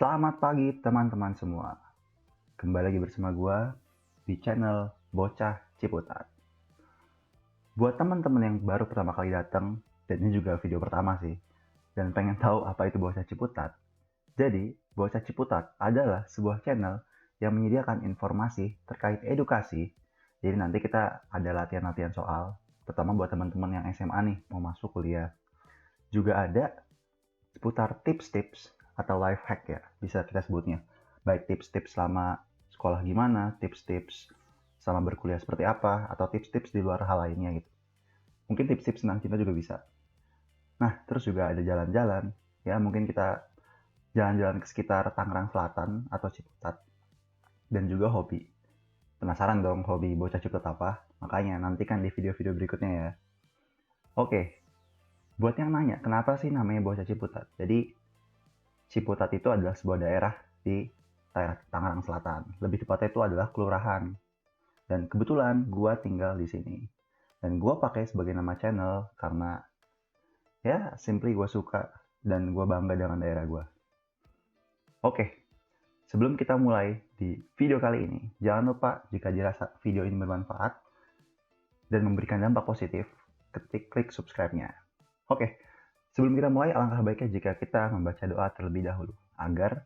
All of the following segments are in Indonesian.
Selamat pagi teman-teman semua. Kembali lagi bersama gue di channel Bocah Ciputat. Buat teman-teman yang baru pertama kali datang, dan ini juga video pertama sih, dan pengen tahu apa itu Bocah Ciputat. Jadi, Bocah Ciputat adalah sebuah channel yang menyediakan informasi terkait edukasi. Jadi nanti kita ada latihan-latihan soal, terutama buat teman-teman yang SMA nih, mau masuk kuliah. Juga ada seputar tips-tips atau life hack ya, bisa kita sebutnya. Baik tips-tips selama sekolah gimana, tips-tips selama berkuliah seperti apa, atau tips-tips di luar hal lainnya gitu. Mungkin tips-tips tentang cinta juga bisa. Nah, terus juga ada jalan-jalan, ya mungkin kita jalan-jalan ke sekitar Tangerang Selatan atau Ciputat. Dan juga hobi. Penasaran dong hobi Bocah Ciputat apa? Makanya nantikan di video-video berikutnya ya. Oke, buat yang nanya, kenapa sih namanya Bocah Ciputat? Jadi, Ciputat itu adalah sebuah daerah di daerah Tangerang Selatan. Lebih tepatnya itu adalah kelurahan. Dan kebetulan gue tinggal di sini. Dan gue pakai sebagai nama channel karena ya simply gue suka dan gue bangga dengan daerah gue. Oke, sebelum kita mulai di video kali ini, jangan lupa jika dirasa video ini bermanfaat dan memberikan dampak positif, klik subscribe-nya. Oke, sebelum kita mulai, alangkah baiknya jika kita membaca doa terlebih dahulu, agar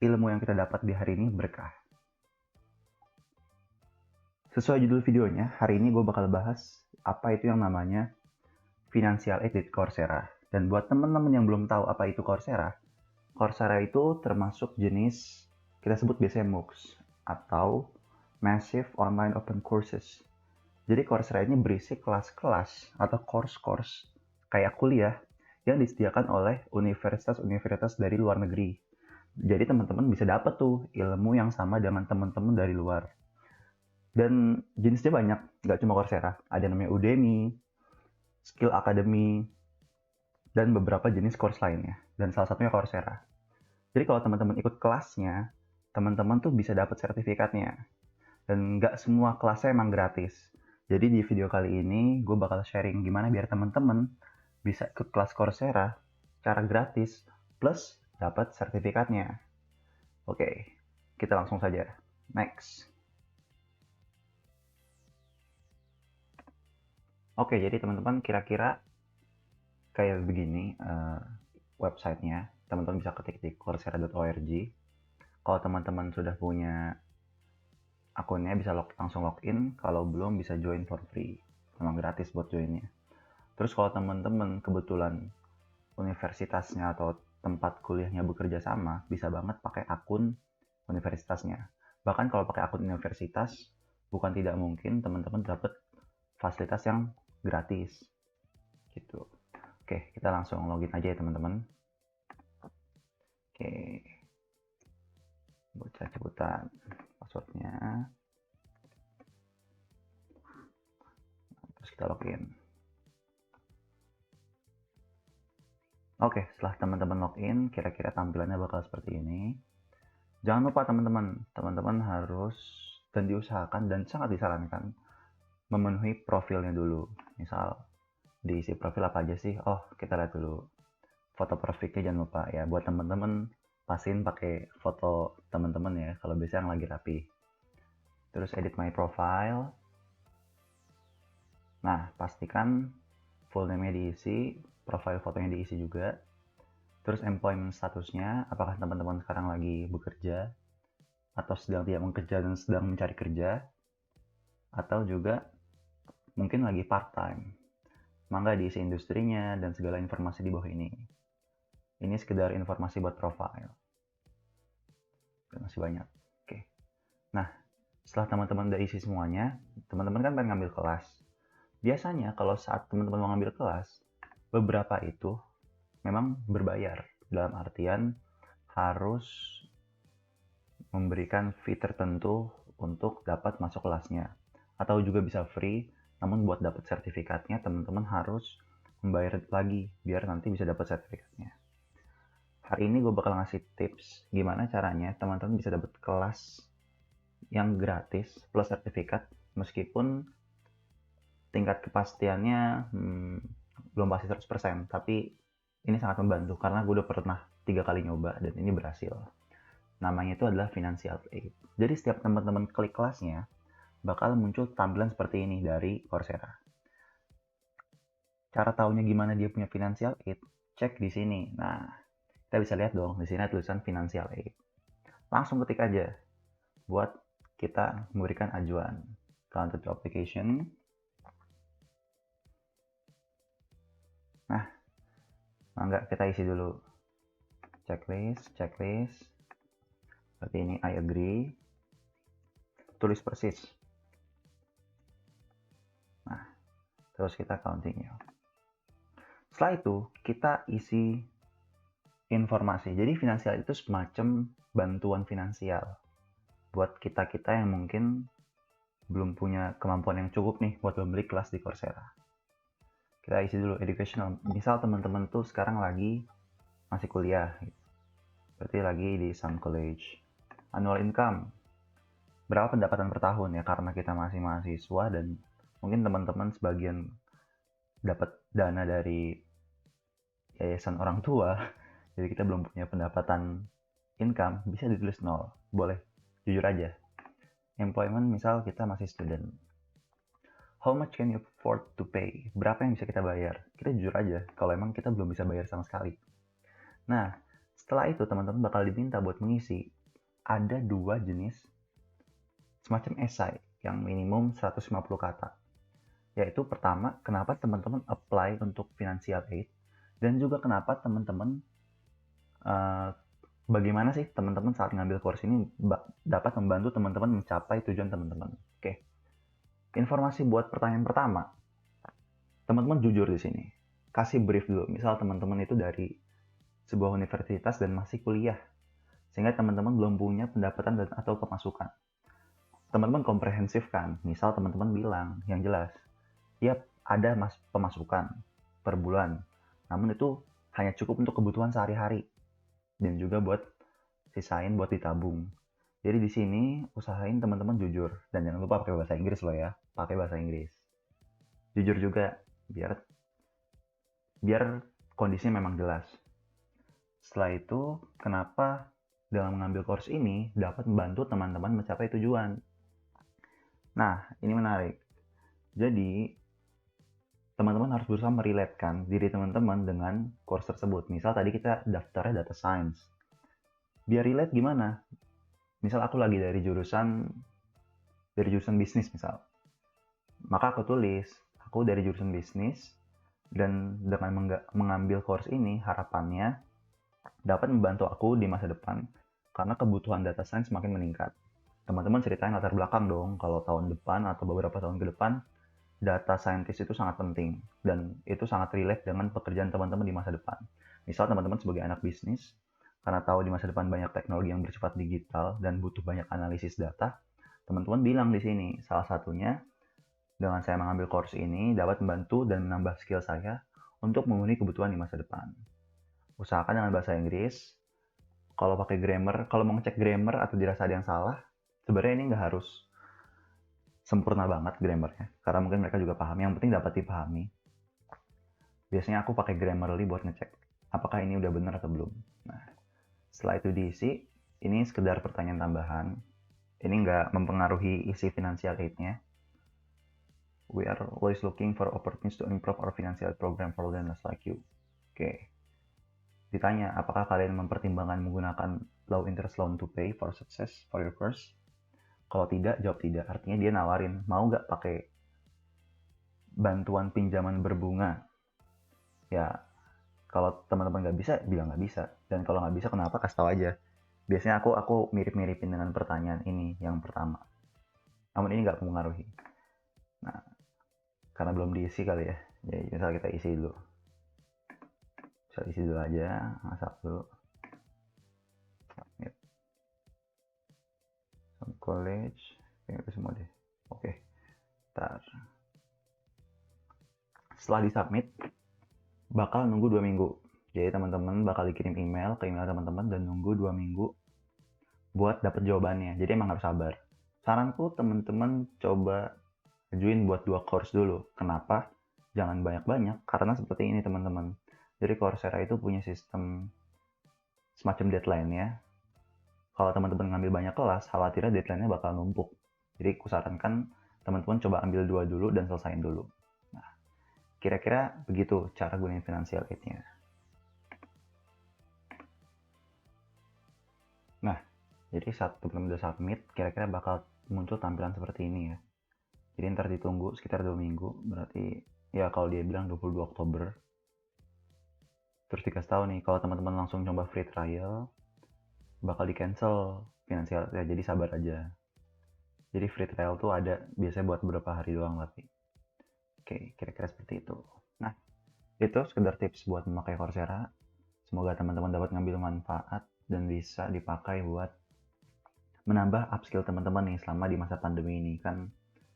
ilmu yang kita dapat di hari ini berkah. Sesuai judul videonya, hari ini gue bakal bahas apa itu yang namanya Financial Aid di Coursera. Dan buat temen-temen yang belum tahu apa itu Coursera, Coursera itu termasuk jenis, kita sebut biasanya MOOCs, atau Massive Online Open Courses. Jadi Coursera ini berisi kelas-kelas atau course-course kayak kuliah yang disediakan oleh universitas-universitas dari luar negeri. Jadi teman-teman bisa dapat tuh ilmu yang sama dengan teman-teman dari luar. Dan jenisnya banyak, nggak cuma Coursera. Ada namanya Udemy, Skill Academy, dan beberapa jenis course lainnya. Dan salah satunya Coursera. Jadi kalau teman-teman ikut kelasnya, teman-teman tuh bisa dapat sertifikatnya. Dan nggak semua kelasnya emang gratis. Jadi di video kali ini, gue bakal sharing gimana biar teman-teman bisa ikut kelas Coursera secara gratis, plus dapat sertifikatnya. Oke, kita langsung saja. Next. Oke, jadi teman-teman kira-kira kayak begini websitenya. Teman-teman bisa ketik di coursera.org. Kalau teman-teman sudah punya akunnya bisa langsung login. Kalau belum bisa join for free. Memang gratis buat joinnya. Terus kalau teman-teman kebetulan universitasnya atau tempat kuliahnya bekerja sama, bisa banget pakai akun universitasnya. Bahkan kalau pakai akun universitas, bukan tidak mungkin teman-teman dapat fasilitas yang gratis gitu. Oke, kita langsung login aja ya teman-teman. Oke, Bocah Ciputat, passwordnya, terus kita login. Oke, setelah teman-teman login, kira-kira tampilannya bakal seperti ini. Jangan lupa teman-teman harus dan diusahakan dan sangat disarankan memenuhi profilnya dulu. Misal diisi profil apa aja sih? Oh, kita lihat dulu. Foto profilnya jangan lupa ya. Buat teman-teman pastiin pakai foto teman-teman ya kalau biasanya yang lagi rapi. Terus edit my profile. Nah, pastikan full name-nya diisi, profile fotonya diisi juga. Terus employment statusnya, apakah teman-teman sekarang lagi bekerja atau sedang tidak bekerja dan sedang mencari kerja, atau juga mungkin lagi part-time. Mangga diisi industrinya dan segala informasi di bawah ini. Ini sekedar informasi buat profile. Masih banyak. Oke. Nah, setelah teman-teman udah isi semuanya, teman-teman kan pengen ngambil kelas. Biasanya kalau saat teman-teman mau ngambil kelas, beberapa itu memang berbayar. Dalam artian harus memberikan fee tertentu untuk dapat masuk kelasnya. Atau juga bisa free, namun buat dapat sertifikatnya teman-teman harus membayar lagi biar nanti bisa dapat sertifikatnya. Hari ini gue bakal ngasih tips gimana caranya teman-teman bisa dapat kelas yang gratis plus sertifikat meskipun tingkat kepastiannya belum pasti 100%, tapi ini sangat membantu karena gue udah pernah 3 kali nyoba dan ini berhasil. Namanya itu adalah financial aid. Jadi setiap teman-teman klik kelasnya, bakal muncul tampilan seperti ini dari Coursera. Cara taunya gimana dia punya financial aid? Cek di sini. Nah, kita bisa lihat dong, di sini ada tulisan financial aid. Langsung ketik aja buat kita memberikan ajuan. Contact to application. Nah, enggak, kita isi dulu. Checklist. Seperti ini, I agree. Tulis persis. Nah, terus kita continue. Setelah itu, kita isi informasi. Jadi finansial itu semacam bantuan finansial buat kita-kita yang mungkin belum punya kemampuan yang cukup nih buat membeli kelas di Coursera. Kita isi dulu educational. Misal teman-teman tuh sekarang lagi masih kuliah, berarti lagi di some college. Annual income, berapa pendapatan per tahun ya, karena kita masih mahasiswa dan mungkin teman-teman sebagian dapat dana dari yayasan orang tua, jadi kita belum punya pendapatan income, bisa ditulis 0, boleh, jujur aja. Employment, misal kita masih student. How much can you afford to pay? Berapa yang bisa kita bayar? Kita jujur aja, kalau emang kita belum bisa bayar sama sekali. Nah, setelah itu teman-teman bakal diminta buat mengisi ada 2 jenis semacam esai yang minimum 150 kata. Yaitu pertama, kenapa teman-teman apply untuk financial aid, dan juga kenapa teman-teman bagaimana sih teman-teman saat ngambil course ini dapat membantu teman-teman mencapai tujuan teman-teman. Oke. Informasi buat pertanyaan pertama. Teman-teman jujur di sini. Kasih brief dulu. Misal teman-teman itu dari sebuah universitas dan masih kuliah, sehingga teman-teman belum punya pendapatan dan atau pemasukan. Teman-teman komprehensif kan. Misal teman-teman bilang yang jelas, ya ada pemasukan per bulan, namun itu hanya cukup untuk kebutuhan sehari-hari dan juga buat sisain buat ditabung. Jadi di sini usahain teman-teman jujur dan jangan lupa pakai bahasa Inggris loh ya, pakai bahasa Inggris. Jujur juga biar kondisinya memang jelas. Setelah itu, kenapa dalam mengambil course ini dapat membantu teman-teman mencapai tujuan. Nah, ini menarik. Jadi, teman-teman harus berusaha merelatekan diri teman-teman dengan course tersebut. Misal tadi kita daftarnya data science. Biar relate gimana? Misal aku lagi dari jurusan bisnis misal. Maka aku tulis, aku dari jurusan bisnis dan dengan mengambil course ini harapannya dapat membantu aku di masa depan karena kebutuhan data science semakin meningkat. Teman-teman ceritain latar belakang dong, kalau tahun depan atau beberapa tahun ke depan data scientist itu sangat penting dan itu sangat relate dengan pekerjaan teman-teman di masa depan. Misal teman-teman sebagai anak bisnis, karena tahu di masa depan banyak teknologi yang bersifat digital dan butuh banyak analisis data, teman-teman bilang di sini salah satunya dengan saya mengambil course ini dapat membantu dan menambah skill saya untuk memenuhi kebutuhan di masa depan. Usahakan dengan bahasa Inggris. Kalau pakai grammar, kalau mau ngecek grammar atau dirasa ada yang salah, sebenarnya ini nggak harus sempurna banget grammarnya, karena mungkin mereka juga paham. Yang penting dapat dipahami. Biasanya aku pakai Grammarly buat ngecek apakah ini udah benar atau belum. Nah, setelah itu diisi, ini sekedar pertanyaan tambahan. Ini nggak mempengaruhi isi financial aid-nya. We are always looking for opportunities to improve our financial program for learners like you. Oke. Ditanya, apakah kalian mempertimbangkan menggunakan low interest loan to pay for success for your course? Kalau tidak, jawab tidak. Artinya dia nawarin, mau nggak pakai bantuan pinjaman berbunga? Ya, kalau teman-teman nggak bisa, bilang nggak bisa. Dan kalau nggak bisa, kenapa? Kasih tahu aja. Biasanya aku mirip-miripin dengan pertanyaan ini yang pertama. Namun ini nggak mempengaruhi. Nah, karena belum diisi kali ya. Jadi misal kita isi dulu. Isi dulu aja, masak dulu. Some college, itu semua deh. Oke, ntar. Setelah disubmit, bakal nunggu 2 minggu. Jadi teman-teman bakal dikirim email ke email teman-teman dan nunggu 2 minggu buat dapet jawabannya. Jadi emang harus sabar. Saranku teman-teman coba ajuin buat 2 course dulu. Kenapa? Jangan banyak-banyak, karena seperti ini teman-teman. Jadi Coursera itu punya sistem semacam deadline-nya. Kalau teman-teman ngambil banyak kelas, khawatirnya deadline-nya bakal numpuk. Jadi kusarankan teman-teman coba ambil 2 dulu dan selesaiin dulu. Nah, kira-kira begitu cara gunain financial aid-nya. Nah, jadi saat teman-teman udah submit, kira-kira bakal muncul tampilan seperti ini ya. Jadi ntar ditunggu sekitar 2 minggu, berarti ya kalau dia bilang 22 Oktober. Terus dikasih tahu nih, kalau teman-teman langsung coba free trial, bakal di cancel finansial ya, jadi sabar aja. Jadi free trial tuh ada biasanya buat beberapa hari doang tapi. Oke, kira-kira seperti itu. Nah, itu sekedar tips buat memakai Coursera. Semoga teman-teman dapat ngambil manfaat dan bisa dipakai buat menambah upskill teman-teman nih selama di masa pandemi ini. Kan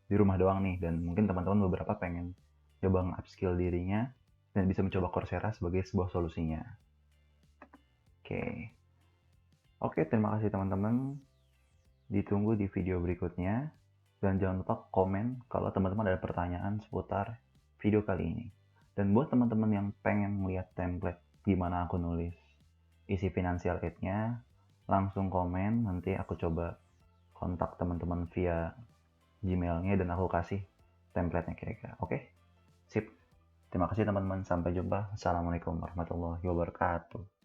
di rumah doang nih, dan mungkin teman-teman beberapa pengen coba nge-upskill dirinya dan bisa mencoba Coursera sebagai sebuah solusinya. Oke. Oke, terima kasih teman-teman. Ditunggu di video berikutnya. Dan jangan lupa komen kalau teman-teman ada pertanyaan seputar video kali ini. Dan buat teman-teman yang pengen melihat template gimana aku nulis isi financial aid-nya, langsung komen, nanti aku coba kontak teman-teman via Gmail-nya dan aku kasih template-nya kira-kira. Oke? Sip. Terima kasih teman-teman. Sampai jumpa. Assalamualaikum warahmatullahi wabarakatuh.